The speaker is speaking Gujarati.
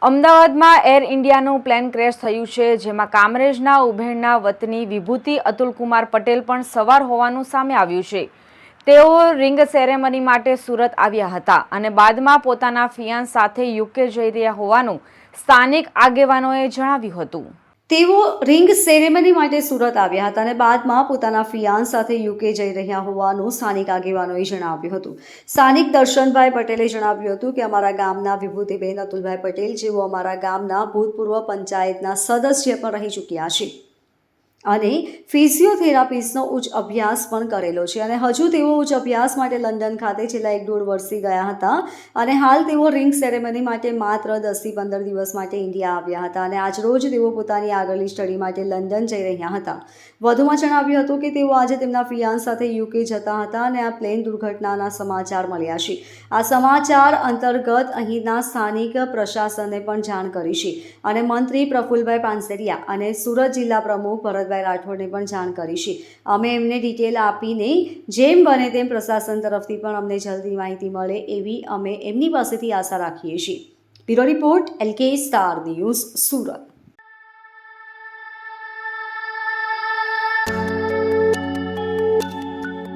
અમદાવાદમાં એર ઇન્ડિયાનું પ્લેન ક્રેશ થયું છે, જેમાં કામરેજના ઉભેણના વતની વિભૂતિ અતુલકુમાર પટેલ પણ સવાર હોવાનું સામે આવ્યું છે. તેઓ રિંગ સેરેમની માટે સુરત આવ્યા હતા અને બાદમાં પોતાના ફિયાન્સ સાથે યુકે જઈ રહ્યા હોવાનું સ્થાનિક આગેવાનોએ જણાવ્યું હતું. તેઓ રિંગ સેરેમની માટે સુરત આવ્યા હતા અને બાદમાં પોતાના ફિયાન્સ સાથે યુકે જઈ રહ્યા હોવાનું સ્થાનિક આગેવાનોએ જણાવ્યું હતું. સ્થાનિક દર્શનભાઈ પટેલે જણાવ્યું હતું કે અમારા ગામના વિભૂતિબેન અતુલભાઈ પટેલ જેઓ અમારા ગામના ભૂતપૂર્વ પંચાયતના સદસ્ય પણ રહી ચૂક્યા છે અને ફિઝિયોથેરાપિસ્ટનો ઉચ્ચ અભ્યાસ પણ કરેલો છે અને હજુ તેઓ ઉચ્ચ અભ્યાસ માટે લંડન ખાતે છેલ્લા 1.5 વર્ષથી ગયા હતા અને હાલ તેઓ રિંગ સેરેમની માટે માત્ર 10 થી 15 દિવસ માટે ઇન્ડિયા આવ્યા હતા અને આજરોજ તેઓ પોતાની આગળની સ્ટડી માટે લંડન જઈ રહ્યા હતા. વધુમાં જણાવ્યું હતું કે તેઓ આજે તેમના ફિયાન્સ સાથે યુકે જતા હતા અને આ પ્લેન દુર્ઘટનાના સમાચાર મળ્યા છે. આ સમાચાર અંતર્ગત અહીંના સ્થાનિક પ્રશાસનને પણ જાણ કરી છે અને મંત્રી પ્રફુલભાઈ પાનસેરિયા અને સુરત જિલ્લા પ્રમુખ ભરતભાઈ રાઠોડને પણ જાણ કરી છે. અમે એમને ડિટેલ આપીને જેમ બને તેમ પ્રશાસન તરફથી પણ અમને જલ્દી માહિતી મળે એવી અમે એમની પાસેથી આશા રાખીએ છીએ. Bureau report LK star news Surat.